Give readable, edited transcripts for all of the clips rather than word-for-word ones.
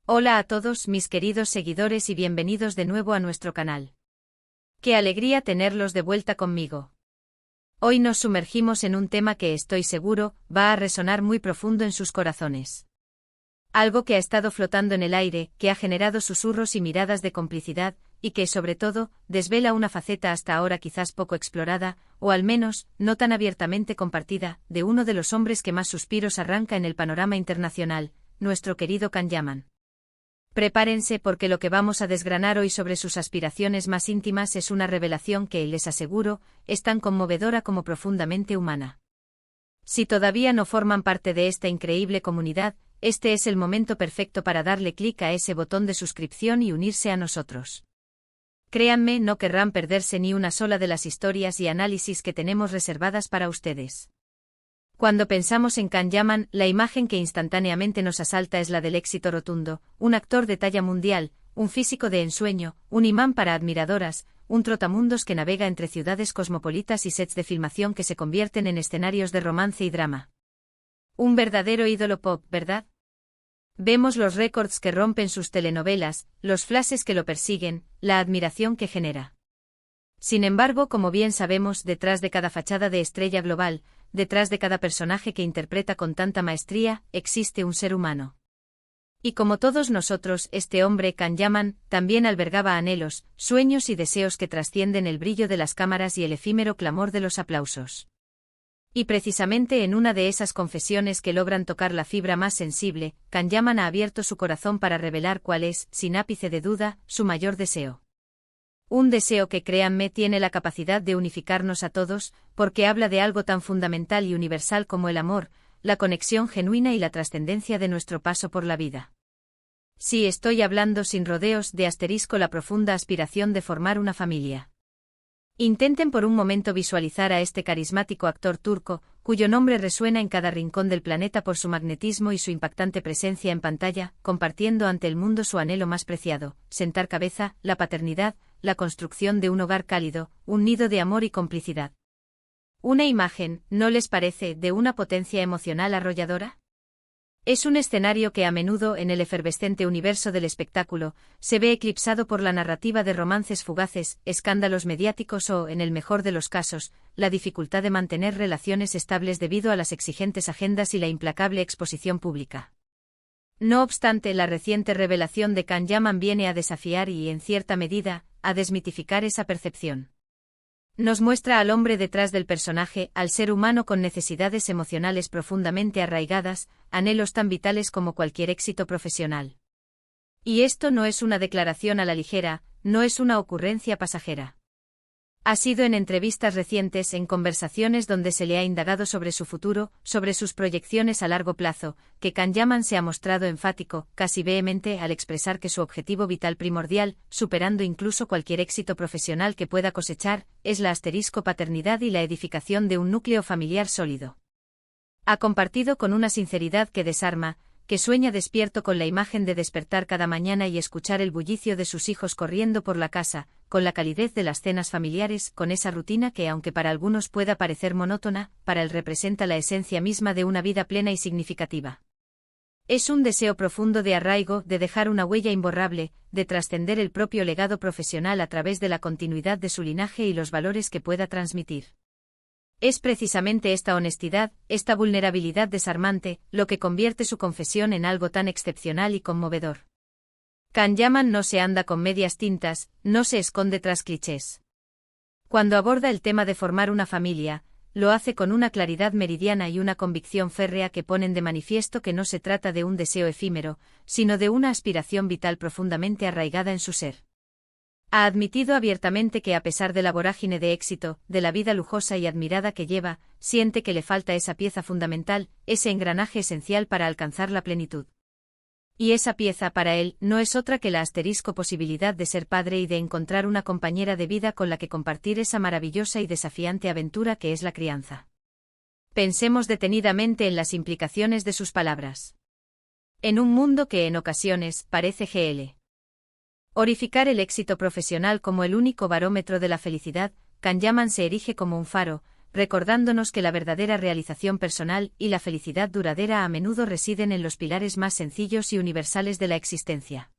Hola a todos mis queridos seguidores y bienvenidos de nuevo a nuestro canal. Qué alegría tenerlos de vuelta conmigo. Hoy nos sumergimos en un tema que estoy seguro va a resonar muy profundo en sus corazones. Algo que ha estado flotando en el aire, que ha generado susurros y miradas de complicidad, y que, sobre todo, desvela una faceta hasta ahora quizás poco explorada, o al menos, no tan abiertamente compartida, de uno de los hombres que más suspiros arranca en el panorama internacional, nuestro querido Can Yaman. Prepárense porque lo que vamos a desgranar hoy sobre sus aspiraciones más íntimas es una revelación que, les aseguro, es tan conmovedora como profundamente humana. Si todavía no forman parte de esta increíble comunidad, este es el momento perfecto para darle clic a ese botón de suscripción y unirse a nosotros. Créanme, no querrán perderse ni una sola de las historias y análisis que tenemos reservadas para ustedes. Cuando pensamos en Can Yaman, la imagen que instantáneamente nos asalta es la del éxito rotundo, un actor de talla mundial, un físico de ensueño, un imán para admiradoras, un trotamundos que navega entre ciudades cosmopolitas y sets de filmación que se convierten en escenarios de romance y drama. Un verdadero ídolo pop, ¿verdad? Vemos los récords que rompen sus telenovelas, los flashes que lo persiguen, la admiración que genera. Sin embargo, como bien sabemos, detrás de cada fachada de estrella global, detrás de cada personaje que interpreta con tanta maestría, existe un ser humano. Y como todos nosotros, este hombre, Can Yaman, también albergaba anhelos, sueños y deseos que trascienden el brillo de las cámaras y el efímero clamor de los aplausos. Y precisamente en una de esas confesiones que logran tocar la fibra más sensible, Can Yaman ha abierto su corazón para revelar cuál es, sin ápice de duda, su mayor deseo. Un deseo que, créanme, tiene la capacidad de unificarnos a todos, porque habla de algo tan fundamental y universal como el amor, la conexión genuina y la trascendencia de nuestro paso por la vida. Sí, estoy hablando sin rodeos de la profunda aspiración de formar una familia. Intenten por un momento visualizar a este carismático actor turco, cuyo nombre resuena en cada rincón del planeta por su magnetismo y su impactante presencia en pantalla, compartiendo ante el mundo su anhelo más preciado, sentar cabeza, la paternidad, la construcción de un hogar cálido, un nido de amor y complicidad. Una imagen, ¿no les parece, de una potencia emocional arrolladora? Es un escenario que a menudo, en el efervescente universo del espectáculo, se ve eclipsado por la narrativa de romances fugaces, escándalos mediáticos o, en el mejor de los casos, la dificultad de mantener relaciones estables debido a las exigentes agendas y la implacable exposición pública. No obstante, la reciente revelación de Can Yaman viene a desafiar y, en cierta medida, a desmitificar esa percepción. Nos muestra al hombre detrás del personaje, al ser humano con necesidades emocionales profundamente arraigadas, anhelos tan vitales como cualquier éxito profesional. Y esto no es una declaración a la ligera, no es una ocurrencia pasajera. Ha sido en entrevistas recientes, en conversaciones donde se le ha indagado sobre su futuro, sobre sus proyecciones a largo plazo, que Can Yaman se ha mostrado enfático, casi vehemente, al expresar que su objetivo vital primordial, superando incluso cualquier éxito profesional que pueda cosechar, es la paternidad y la edificación de un núcleo familiar sólido. Ha compartido con una sinceridad que desarma, que sueña despierto con la imagen de despertar cada mañana y escuchar el bullicio de sus hijos corriendo por la casa, con la calidez de las cenas familiares, con esa rutina que, aunque para algunos pueda parecer monótona, para él representa la esencia misma de una vida plena y significativa. Es un deseo profundo de arraigo, de dejar una huella imborrable, de trascender el propio legado profesional a través de la continuidad de su linaje y los valores que pueda transmitir. Es precisamente esta honestidad, esta vulnerabilidad desarmante, lo que convierte su confesión en algo tan excepcional y conmovedor. Can Yaman no se anda con medias tintas, no se esconde tras clichés. Cuando aborda el tema de formar una familia, lo hace con una claridad meridiana y una convicción férrea que ponen de manifiesto que no se trata de un deseo efímero, sino de una aspiración vital profundamente arraigada en su ser. Ha admitido abiertamente que, a pesar de la vorágine de éxito, de la vida lujosa y admirada que lleva, siente que le falta esa pieza fundamental, ese engranaje esencial para alcanzar la plenitud. Y esa pieza para él no es otra que la posibilidad de ser padre y de encontrar una compañera de vida con la que compartir esa maravillosa y desafiante aventura que es la crianza. Pensemos detenidamente en las implicaciones de sus palabras. En un mundo que en ocasiones parece glorificar el éxito profesional como el único barómetro de la felicidad, Can Yaman se erige como un faro, recordándonos que la verdadera realización personal y la felicidad duradera a menudo residen en los pilares más sencillos y universales de la existencia.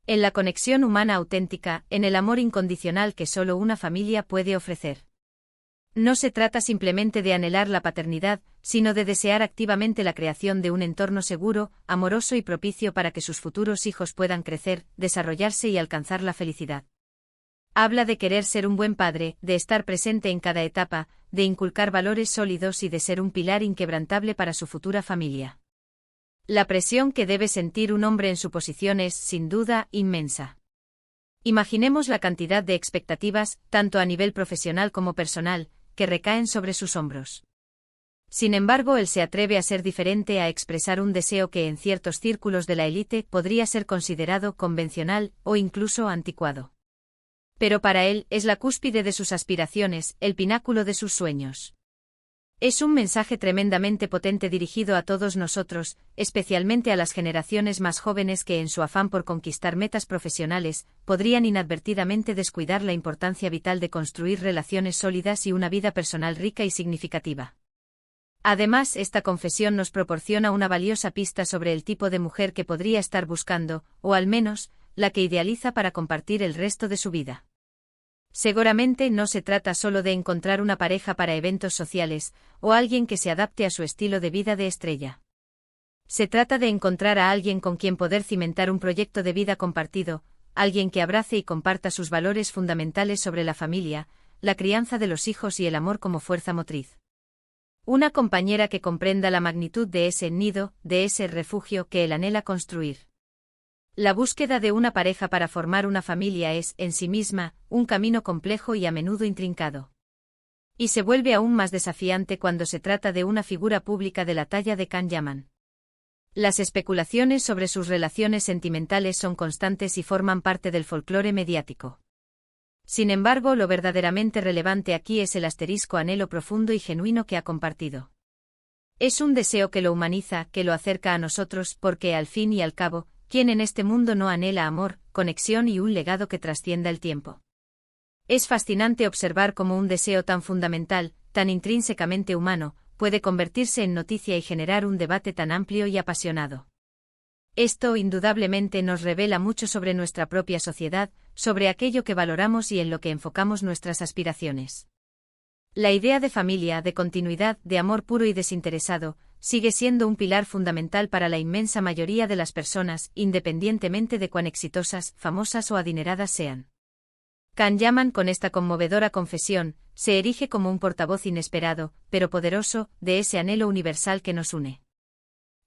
En la conexión humana auténtica, en el amor incondicional que solo una familia puede ofrecer. No se trata simplemente de anhelar la paternidad, sino de desear activamente la creación de un entorno seguro, amoroso y propicio para que sus futuros hijos puedan crecer, desarrollarse y alcanzar la felicidad. Habla de querer ser un buen padre, de estar presente en cada etapa, de inculcar valores sólidos y de ser un pilar inquebrantable para su futura familia. La presión que debe sentir un hombre en su posición es, sin duda, inmensa. Imaginemos la cantidad de expectativas, tanto a nivel profesional como personal, que recaen sobre sus hombros. Sin embargo, él se atreve a ser diferente, a expresar un deseo que en ciertos círculos de la élite podría ser considerado convencional o incluso anticuado. Pero para él es la cúspide de sus aspiraciones, el pináculo de sus sueños. Es un mensaje tremendamente potente dirigido a todos nosotros, especialmente a las generaciones más jóvenes que en su afán por conquistar metas profesionales, podrían inadvertidamente descuidar la importancia vital de construir relaciones sólidas y una vida personal rica y significativa. Además, esta confesión nos proporciona una valiosa pista sobre el tipo de mujer que podría estar buscando, o al menos, la que idealiza para compartir el resto de su vida. Seguramente no se trata solo de encontrar una pareja para eventos sociales, o alguien que se adapte a su estilo de vida de estrella. Se trata de encontrar a alguien con quien poder cimentar un proyecto de vida compartido, alguien que abrace y comparta sus valores fundamentales sobre la familia, la crianza de los hijos y el amor como fuerza motriz. Una compañera que comprenda la magnitud de ese nido, de ese refugio que él anhela construir. La búsqueda de una pareja para formar una familia es, en sí misma, un camino complejo y a menudo intrincado. Y se vuelve aún más desafiante cuando se trata de una figura pública de la talla de Can Yaman. Las especulaciones sobre sus relaciones sentimentales son constantes y forman parte del folclore mediático. Sin embargo, lo verdaderamente relevante aquí es el asterisco anhelo profundo y genuino que ha compartido. Es un deseo que lo humaniza, que lo acerca a nosotros, porque al fin y al cabo, ¿quién en este mundo no anhela amor, conexión y un legado que trascienda el tiempo? Es fascinante observar cómo un deseo tan fundamental, tan intrínsecamente humano, puede convertirse en noticia y generar un debate tan amplio y apasionado. Esto indudablemente nos revela mucho sobre nuestra propia sociedad, sobre aquello que valoramos y en lo que enfocamos nuestras aspiraciones. La idea de familia, de continuidad, de amor puro y desinteresado, sigue siendo un pilar fundamental para la inmensa mayoría de las personas, independientemente de cuán exitosas, famosas o adineradas sean. Can Yaman, con esta conmovedora confesión, se erige como un portavoz inesperado, pero poderoso, de ese anhelo universal que nos une.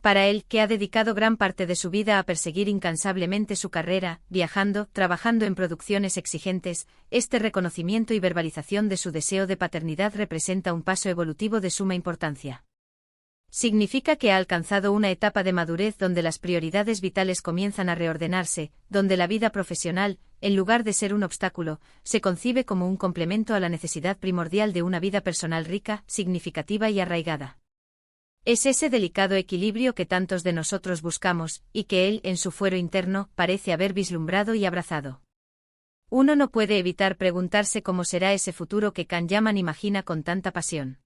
Para él, que ha dedicado gran parte de su vida a perseguir incansablemente su carrera, viajando, trabajando en producciones exigentes, este reconocimiento y verbalización de su deseo de paternidad representa un paso evolutivo de suma importancia. Significa que ha alcanzado una etapa de madurez donde las prioridades vitales comienzan a reordenarse, donde la vida profesional, en lugar de ser un obstáculo, se concibe como un complemento a la necesidad primordial de una vida personal rica, significativa y arraigada. Es ese delicado equilibrio que tantos de nosotros buscamos, y que él, en su fuero interno, parece haber vislumbrado y abrazado. Uno no puede evitar preguntarse cómo será ese futuro que Can Yaman imagina con tanta pasión.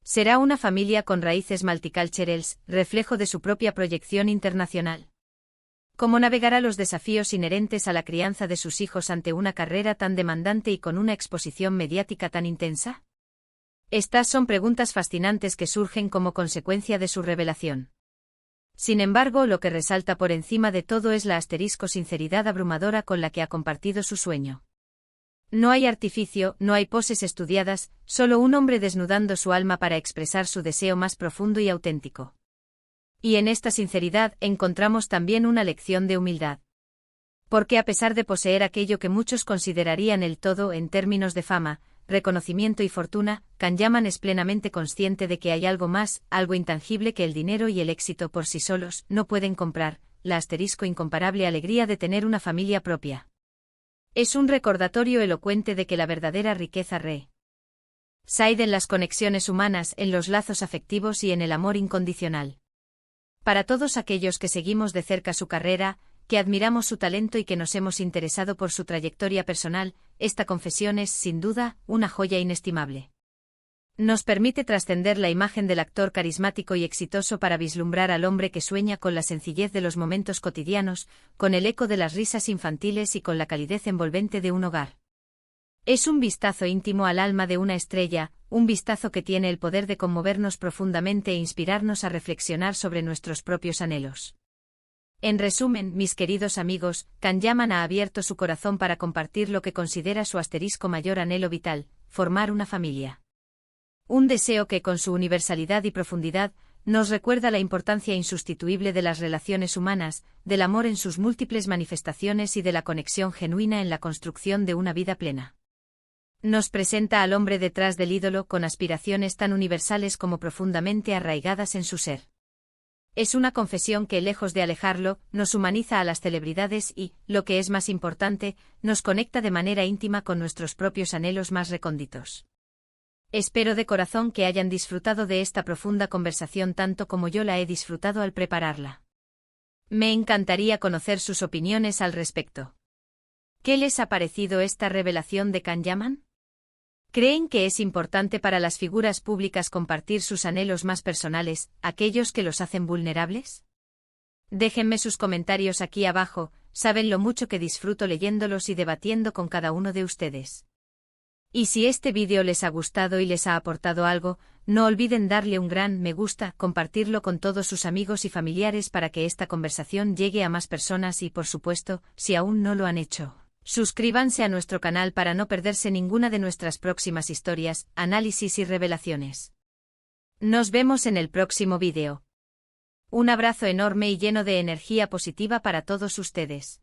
¿Será una familia con raíces multiculturales, reflejo de su propia proyección internacional? ¿Cómo navegará los desafíos inherentes a la crianza de sus hijos ante una carrera tan demandante y con una exposición mediática tan intensa? Estas son preguntas fascinantes que surgen como consecuencia de su revelación. Sin embargo, lo que resalta por encima de todo es la sinceridad abrumadora con la que ha compartido su sueño. No hay artificio, no hay poses estudiadas, solo un hombre desnudando su alma para expresar su deseo más profundo y auténtico. Y en esta sinceridad encontramos también una lección de humildad. Porque a pesar de poseer aquello que muchos considerarían el todo en términos de fama, reconocimiento y fortuna, Can Yaman es plenamente consciente de que hay algo más, algo intangible que el dinero y el éxito por sí solos no pueden comprar, la incomparable alegría de tener una familia propia. Es un recordatorio elocuente de que la verdadera riqueza reside en las conexiones humanas, en los lazos afectivos y en el amor incondicional. Para todos aquellos que seguimos de cerca su carrera, que admiramos su talento y que nos hemos interesado por su trayectoria personal, esta confesión es, sin duda, una joya inestimable. Nos permite trascender la imagen del actor carismático y exitoso para vislumbrar al hombre que sueña con la sencillez de los momentos cotidianos, con el eco de las risas infantiles y con la calidez envolvente de un hogar. Es un vistazo íntimo al alma de una estrella, un vistazo que tiene el poder de conmovernos profundamente e inspirarnos a reflexionar sobre nuestros propios anhelos. En resumen, mis queridos amigos, Can Yaman ha abierto su corazón para compartir lo que considera su mayor anhelo vital: formar una familia. Un deseo que, con su universalidad y profundidad, nos recuerda la importancia insustituible de las relaciones humanas, del amor en sus múltiples manifestaciones y de la conexión genuina en la construcción de una vida plena. Nos presenta al hombre detrás del ídolo con aspiraciones tan universales como profundamente arraigadas en su ser. Es una confesión que, lejos de alejarlo, nos humaniza a las celebridades y, lo que es más importante, nos conecta de manera íntima con nuestros propios anhelos más recónditos. Espero de corazón que hayan disfrutado de esta profunda conversación tanto como yo la he disfrutado al prepararla. Me encantaría conocer sus opiniones al respecto. ¿Qué les ha parecido esta revelación de Can Yaman? ¿Creen que es importante para las figuras públicas compartir sus anhelos más personales, aquellos que los hacen vulnerables? Déjenme sus comentarios aquí abajo, saben lo mucho que disfruto leyéndolos y debatiendo con cada uno de ustedes. Y si este vídeo les ha gustado y les ha aportado algo, no olviden darle un gran me gusta, compartirlo con todos sus amigos y familiares para que esta conversación llegue a más personas y, por supuesto, si aún no lo han hecho, suscríbanse a nuestro canal para no perderse ninguna de nuestras próximas historias, análisis y revelaciones. Nos vemos en el próximo vídeo. Un abrazo enorme y lleno de energía positiva para todos ustedes.